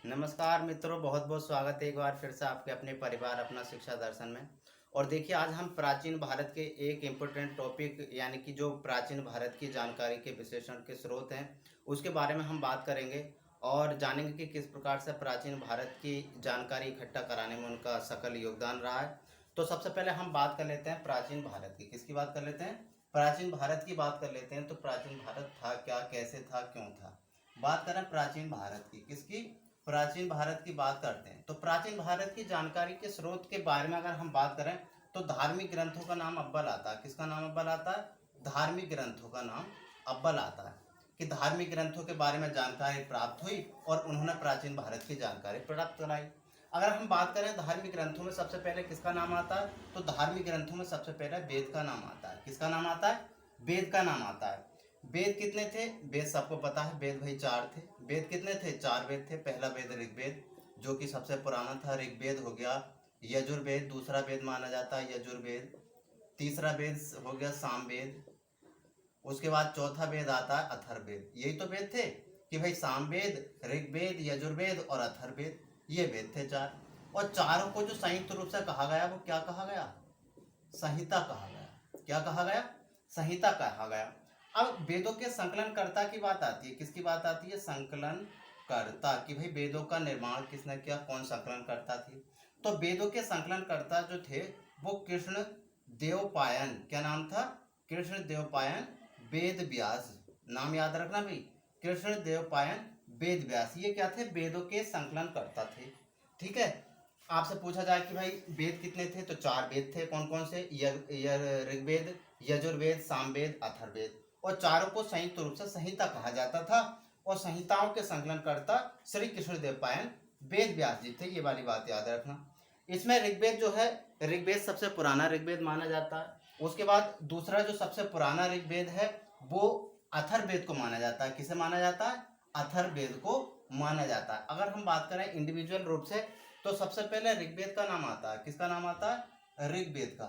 नमस्कार मित्रों, बहुत बहुत स्वागत है एक बार फिर से आपके अपने परिवार अपना शिक्षा दर्शन में। और देखिए, आज हम प्राचीन भारत के एक इम्पोर्टेंट टॉपिक यानी कि जो प्राचीन भारत की जानकारी के विश्लेषण के स्रोत हैं उसके बारे में हम बात करेंगे और जानेंगे कि किस प्रकार से प्राचीन भारत की जानकारी इकट्ठा कराने में उनका सकल योगदान रहा है। तो सबसे पहले हम बात कर लेते हैं प्राचीन भारत की। किसकी बात कर लेते हैं? प्राचीन भारत की बात कर लेते हैं। तो प्राचीन भारत था क्या, कैसे था, क्यों था? बात करें प्राचीन भारत की। किसकी? प्राचीन भारत की बात करते हैं। तो प्राचीन भारत की जानकारी के स्रोत के बारे में अगर हम बात करें तो धार्मिक ग्रंथों का नाम अव्वल आता है। किसका नाम अव्वल आता है? धार्मिक ग्रंथों का नाम अव्वल आता है कि धार्मिक ग्रंथों के बारे में जानकारी प्राप्त हुई और उन्होंने प्राचीन भारत की जानकारी प्राप्त कराई। अगर हम बात करें धार्मिक ग्रंथों में सबसे पहले किसका नाम आता है, तो धार्मिक ग्रंथों में सबसे पहले वेद का नाम आता है। किसका नाम आता है? वेद का नाम आता है। वेद कितने थे? वेद सबको पता है, वेद भाई चार थे। वेद कितने थे? चार वेद थे। पहला वेद ऋग्वेद, जो कि सबसे पुराना था। ऋग्वेद हो गया। यजुर्वेद दूसरा वेद माना जाता है, यजुर्वेद। तीसरा वेद हो गया सामवेद। उसके बाद चौथा वेद आता है अथर्ववेद। यही तो वेद थे कि भाई सामवेद, ऋग्वेद, यजुर्वेद और अथर्ववेद, ये वेद थे चार। और चारों को जो संयुक्त रूप से कहा गया वो क्या कहा गया? संहिता कहा गया। क्या कहा गया? संहिता कहा गया। अब वेदों के संकलनकर्ता की बात आती है। किसकी बात आती है? संकलनकर्ता की। भाई वेदों का निर्माण किसने किया, कौन संकलनकर्ता थी? तो वेदों के संकलनकर्ता जो थे वो कृष्ण देवपायन। क्या नाम था? कृष्ण देवपायन वेद व्यास। नाम याद रखना भाई, कृष्ण देवपायन वेद व्यास। ये क्या थे? वेदों के संकलनकर्ता थे। ठीक है। आपसे पूछा जाए कि भाई वेद कितने थे, तो चार वेद थे। कौन कौन से? ऋग्वेद, यजुर्वेद, सामवेद, अथर्ववेद। और चारों को संयुक्त रूप से संहिता कहा जाता था। और संहिताओं के संकलनकर्ता श्री कृष्णदेवपायन वेद व्यास जी थे। ये वाली बात याद रखना। इसमें ऋग्वेद जो है, ऋग्वेद सबसे पुराना ऋग्वेद माना जाता है। उसके बाद दूसरा जो सबसे पुराना ऋग्वेद है वो अथर्ववेद को माना जाता है। किसे माना जाता है? अथर्ववेद को माना जाता है। अगर हम बात करें इंडिविजुअल रूप से तो सबसे पहले ऋग्वेद का नाम आता है। किसका नाम आता है? ऋग्वेद का।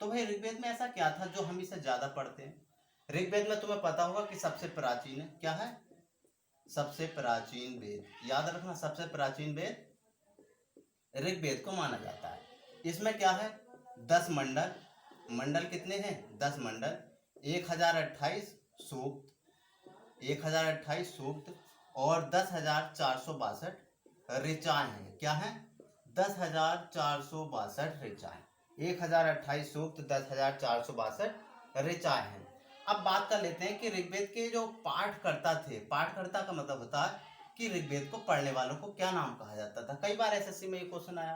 तो भाई ऋग्वेद में ऐसा क्या था जो हम इसे ज्यादा पढ़ते हैं? ऋग्वेद में तुम्हें पता होगा कि सबसे प्राचीन है। क्या है? सबसे प्राचीन वेद। याद रखना, सबसे प्राचीन वेद ऋग्वेद को माना जाता है। इसमें क्या है? 10 मंडल। मंडल कितने हैं? 10 मंडल। 1028 सूक्त, 1028 सूक्त और 10,462 ऋचाएं हैं। क्या है? 10,462 ऋचाएं। 1028 सूक्त, 10,462 ऋचाएं हैं। अब बात कर लेते हैं कि ऋग्वेद के जो पाठकर्ता थे, पाठकर्ता का मतलब होता है कि ऋग्वेद को पढ़ने वालों को क्या नाम कहा जाता था। कई बार एसएससी में ये क्वेश्चन आया।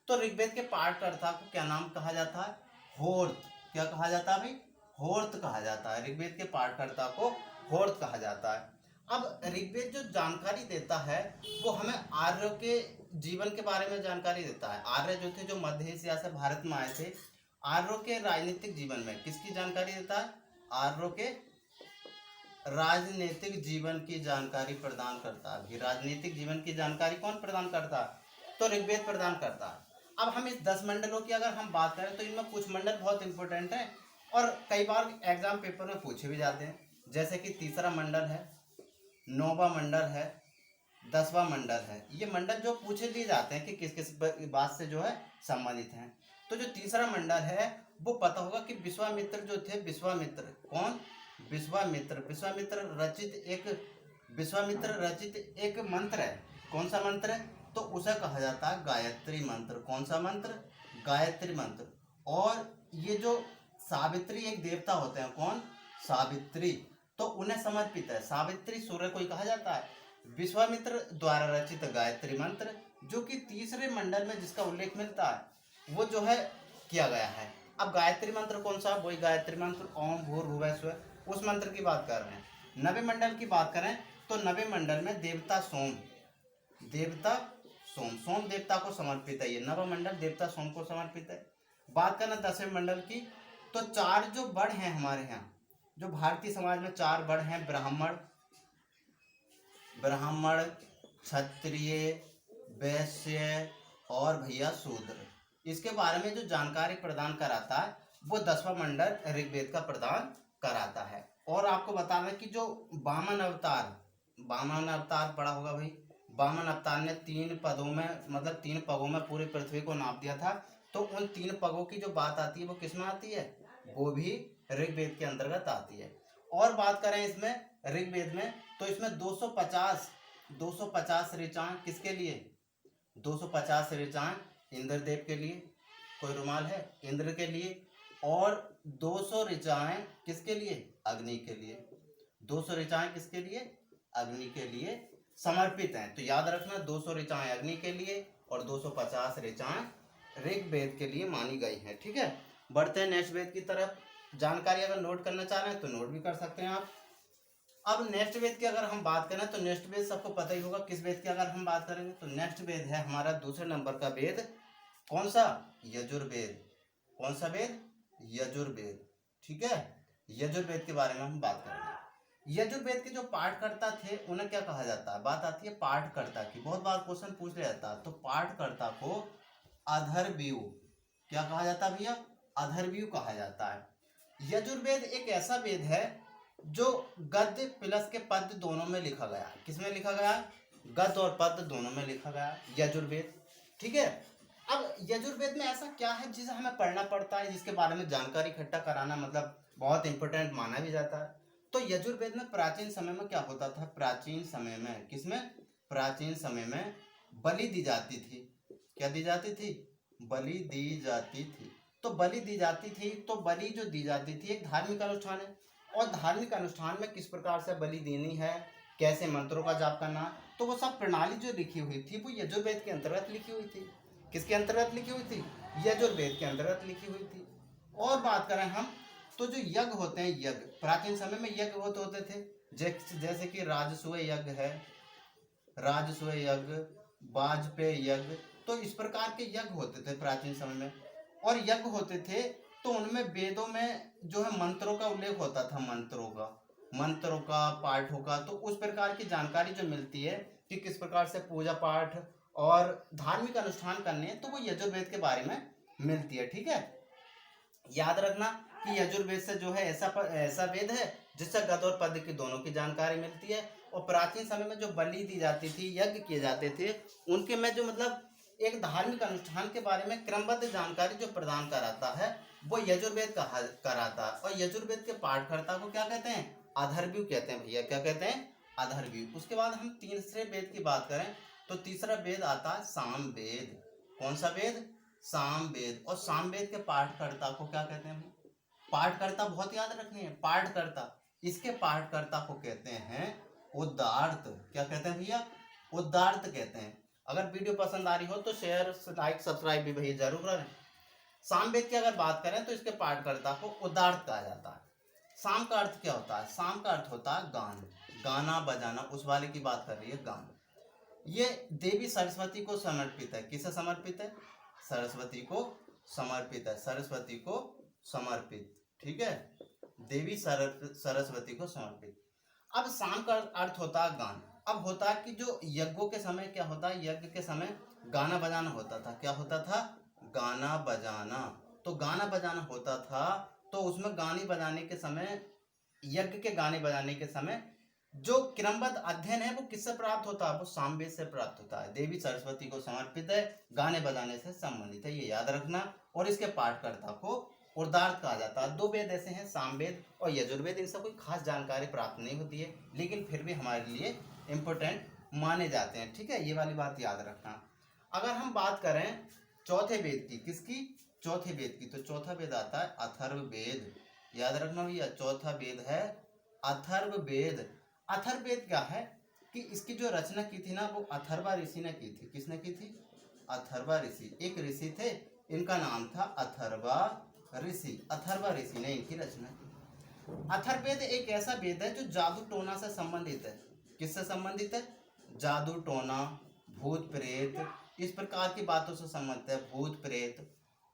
तो ऋग्वेद के पाठकर्ता को क्या नाम कहा जाता है? होर्त। क्या कहा जाता है भाई? होर्त कहा जाता है। ऋग्वेद के पाठकर्ता को होर्त कहा जाता है। अब ऋग्वेद जो जानकारी देता है वो हमें आर्यों के जीवन के बारे में जानकारी देता है। आर्य जो थे, जो मध्य एशिया से भारत में आए थे, आर्यों के राजनीतिक जीवन में किसकी जानकारी देता है? आर्यों के राजनीतिक जीवन की जानकारी प्रदान करता है। राजनीतिक जीवन की जानकारी कौन प्रदान करता है? तो ऋग्वेद प्रदान करता है। अब हम इस 10 मंडलों की अगर हम बात करें तो इनमें कुछ मंडल बहुत इंपॉर्टेंट हैं और कई बार एग्जाम पेपर में पूछे भी जाते हैं। जैसे कि तीसरा मंडल है, 9वां मंडल है, 10वां मंडल है। ये मंडल जो पूछे दिए जाते हैं कि किस किस बात से जो है संबंधित हैं। तो जो तीसरा मंडल है वो पता होगा कि विश्वामित्र जो थे, विश्वामित्र कौन? विश्वामित्र। विश्वामित्र रचित एक मंत्र है। कौन सा मंत्र है? तो उसे कहा जाता है गायत्री मंत्र। कौन सा मंत्र? गायत्री मंत्र। और ये जो सावित्री एक देवता होते हैं, कौन? सावित्री, तो उन्हें समर्पित है। सावित्री सूर्य को ही कहा जाता है। विश्वामित्र द्वारा रचित गायत्री मंत्र, जो कि तीसरे मंडल में जिसका उल्लेख मिलता है वो जो है किया गया है। अब गायत्री मंत्र कौन सा? वही गायत्री मंत्र ओम भूर्भुवः स्वः, उस मंत्र की बात कर रहे हैं। नवे मंडल की बात करें तो नवे मंडल में देवता सोम, देवता सोम देवता को समर्पित है। ये नवा मंडल देवता सोम को समर्पित है। बात करना 10वें मंडल की, तो चार जो बड़ हैं हमारे यहाँ, जो भारतीय समाज में चार बड़ हैं, ब्राह्मण, क्षत्रिय, वैश्य और भैया शूद्र। इसके बारे में जो जानकारी प्रदान कराता है वो 10वां मंडल ऋग्वेद का प्रदान कराता है। और आपको बताना कि जो वामन अवतार पड़ा होगा भाई, वामन अवतार ने 3 पदों में मतलब 3 पगों में पूरी पृथ्वी को नाप दिया था। तो उन 3 पगों की जो बात आती है वो किस में आती है? वो भी ऋग्वेद के अंतर्गत आती है। और बात करें इसमें ऋग्वेद में, तो इसमें 250 ऋचाएं किसके लिए? 250 ऋचाएं इंद्रदेव के लिए, कोई रुमाल है, इंद्र के लिए। और 200 ऋचाएं किसके लिए? अग्नि के लिए। 200 ऋचाएं किसके लिए? अग्नि के लिए समर्पित हैं। तो याद रखना 200 ऋचाएं अग्नि के लिए और 250 ऋचाएं ऋग्वेद के लिए मानी गई हैं। ठीक है, बढ़ते हैं नेक्स्ट वेद की तरफ। जानकारी अगर नोट करना चाह रहे हैं तो नोट भी कर सकते हैं आप। अब नेक्स्ट वेद की अगर हम बात करें तो नेक्स्ट वेद सबको पता ही होगा। किस वेद की अगर हम बात करेंगे तो नेक्स्ट वेद है हमारा दूसरे नंबर का वेद, कौन सा? यजुर्वेद। कौन सा वेद? यजुर्वेद। ठीक है, यजुर्वेद के बारे में हम बात करेंगे। यजुर्वेद के जो पाठकर्ता थे उन्हें क्या कहा जाता है? बात आती है पाठकर्ता की, बहुत बार क्वेश्चन पूछ लिया जाता है। तो पाठकर्ता को अधर्व्यू क्या कहा जाता है भैया? अधर्व्यू कहा जाता है। यजुर्वेद एक ऐसा वेद है जो गद्य प्लस के पद्य दोनों में लिखा गया है। किसमें लिखा गया? गद्य और पद्य दोनों में लिखा गया यजुर्वेद। ठीक है, अब यजुर्वेद में ऐसा क्या है जिसे हमें पढ़ना पड़ता है, जिसके बारे में जानकारी इकट्ठा कराना मतलब बहुत इंपॉर्टेंट माना भी जाता है। तो यजुर्वेद में प्राचीन समय में क्या होता था? प्राचीन समय में किसमें? प्राचीन समय में बलि दी जाती थी। क्या दी जाती थी? बलि दी जाती थी। तो बलि दी जाती थी, तो बलि जो दी जाती थी एक धार्मिक अनुष्ठान है। और धार्मिक अनुष्ठान में किस प्रकार से बलि देनी है, कैसे मंत्रों का जाप करना, तो वो सब प्रणाली जो लिखी हुई थी वो यजुर्वेद के अंतर्गत लिखी हुई थी। किसके अंतर्गत लिखी हुई थी? यजुर्वेद के अंतर्गत लिखी हुई थी। और बात करें हम तो जो यज्ञ होते हैं, यज्ञ प्राचीन समय में यज्ञ होते थे। जैसे कि राजसूय यज्ञ है, राजसूय यज्ञ, वाजपेय यज्ञ, तो इस प्रकार के यज्ञ होते थे प्राचीन समय में। और यज्ञ होते थे तो उनमें वेदों में जो है मंत्रों का उल्लेख होता था, मंत्रों का पाठों का। तो उस प्रकार की जानकारी जो मिलती है कि किस प्रकार से पूजा पाठ और धार्मिक अनुष्ठान करने हैं, तो वो यजुर्वेद के बारे में मिलती है। ठीक है, याद रखना कि यजुर्वेद से जो है ऐसा वेद है जिससे गद्य और पद्य की दोनों की जानकारी मिलती है। और प्राचीन समय में जो बलि दी जाती थी, यज्ञ किए जाते थे, उनके में जो मतलब एक धार्मिक अनुष्ठान के बारे में क्रमबद्ध जानकारी जो प्रदान कराता है वो यजुर्वेद कराता है। और यजुर्वेद के पाठकर्ता को क्या कहते हैं? अधर्व्यू कहते हैं भैया। क्या कहते हैं? अधर्व्यू। उसके बाद हम तीसरे वेद की बात करें तो तीसरा वेद आता है सामवेद। कौन सा वेद? सामवेद। और सामवेद के पाठकर्ता को क्या कहते हैं? पाठकर्ता बहुत याद रखनी है, पाठकर्ता। इसके पाठकर्ता को कहते हैं उद्दार्थ। क्या कहते हैं भैया? उद्दार्थ कहते हैं। अगर वीडियो पसंद आ रही हो तो शेयर लाइक सब्सक्राइब भी भैया जरूर करें। सामवेद की अगर बात करें तो इसके पाठकर्ता को उद्दार्थ कहा जाता है। साम का अर्थ क्या होता है? साम का अर्थ होता है गान, गाना बजाना। उस वाले की बात कर रही है, गान। ये देवी सरस्वती को समर्पित है। किसे समर्पित है? सरस्वती को समर्पित है, सरस्वती को समर्पित। ठीक है, देवी सरस्वती को समर्पित। अब शाम का अर्थ होता है गान। अब होता है कि जो यज्ञों के समय क्या होता है, यज्ञ के समय गाना बजाना होता था। क्या होता था? गाना बजाना। तो गाना बजाना होता था, तो उसमें गाने बजाने के समय, यज्ञ के गाने बजाने के समय जो क्रमबद्ध अध्ययन है वो किससे प्राप्त होता है? वो सामवेद से प्राप्त होता है। देवी सरस्वती को समर्पित है, गाने बजाने से संबंधित है, ये याद रखना। और इसके पाठकर्ता को उद्दार्थ कहा जाता है। 2 वेद ऐसे हैं, सामवेद और यजुर्वेद। इनसे कोई खास जानकारी प्राप्त नहीं होती है, लेकिन फिर भी हमारे लिए इम्पोर्टेंट माने जाते हैं। ठीक है, ये वाली बात याद रखना। अगर हम बात करें चौथे वेद की, किसकी? चौथे वेद की। तो चौथा वेद आता है अथर्ववेद। याद रखना भैया, चौथा वेद है अथर्ववेद। अथर्ववेद क्या है कि इसकी जो रचना की थी ना वो अथर्वा ऋषि ने की थी। किसने की थी? अथर्वा ऋषि। एक ऋषि थे, इनका नाम था अथर्वा ऋषि। अथर्वा ऋषि ने इनकी रचना की। अथर्ववेद एक ऐसा वेद है जो जादू टोना से संबंधित है। किससे संबंधित है? जादू टोना, भूत प्रेत, इस प्रकार की बातों से संबंधित है। भूत प्रेत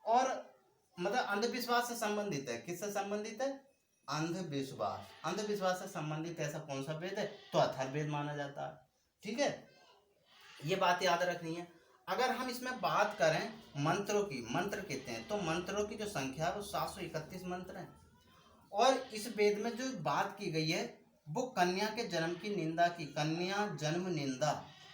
और मतलब अंधविश्वास से संबंधित है। किससे संबंधित है? अंधविश्वास। अंधविश्वास से संबंधित ऐसा कौन सा वेद है? तो अथर्ववेद माना जाता है। ठीक है, ये बात याद रखनी है। अगर हम इसमें बात करें मंत्रों की, मंत्र कहते हैं, तो मंत्रों की जो संख्या है वो 731 मंत्र है। और इस वेद में जो बात की गई है वो कन्या के जन्म की निंदा की, कन्या जन्म निंदा,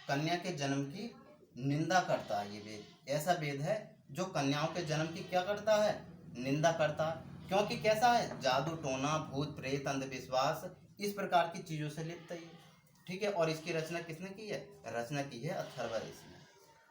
कन्या के जन्म की निंदा करता है। ये वेद ऐसा वेद है जो कन्याओं के जन्म की क्या करता है, निंदा करता है। क्योंकि कैसा है, जादू टोना भूत प्रेत अंधविश्वास इस प्रकार की चीजों से लिप्त है ये, ठीक है। और इसकी रचना किसने की है, रचना की है अथर्व ऋषि ने।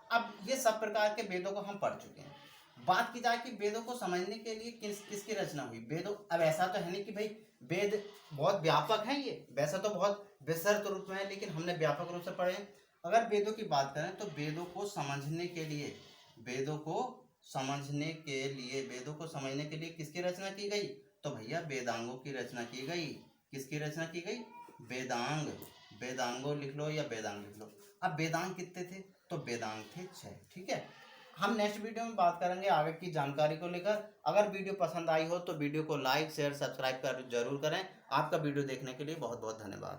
अब ये सब प्रकार के वेदों को हम पढ़ चुके हैं। बात की जाए कि वेदों को समझने के लिए किसकी रचना हुई वेदों। अब ऐसा तो है नहीं कि भाई वेद बहुत व्यापक है, ये वैसा तो बहुत विस्तृत रूप में है, लेकिन हमने व्यापक रूप से पढ़े हैं। अगर वेदों की बात करें तो वेदों को समझने के लिए, वेदों को समझने के लिए, वेदों को समझने के लिए किसकी रचना की गई, तो भैया वेदांगों की रचना की गई। किसकी रचना की गई, वेदांग। वेदांगों लिख लो या वेदांग लिख लो। अब वेदांग कितने थे, तो वेदांग थे 6, ठीक है। हम नेक्स्ट वीडियो में बात करेंगे आगे की जानकारी को लेकर। अगर वीडियो पसंद आई हो तो वीडियो को लाइक शेयर सब्सक्राइब कर जरूर करें। आपका वीडियो देखने के लिए बहुत बहुत धन्यवाद।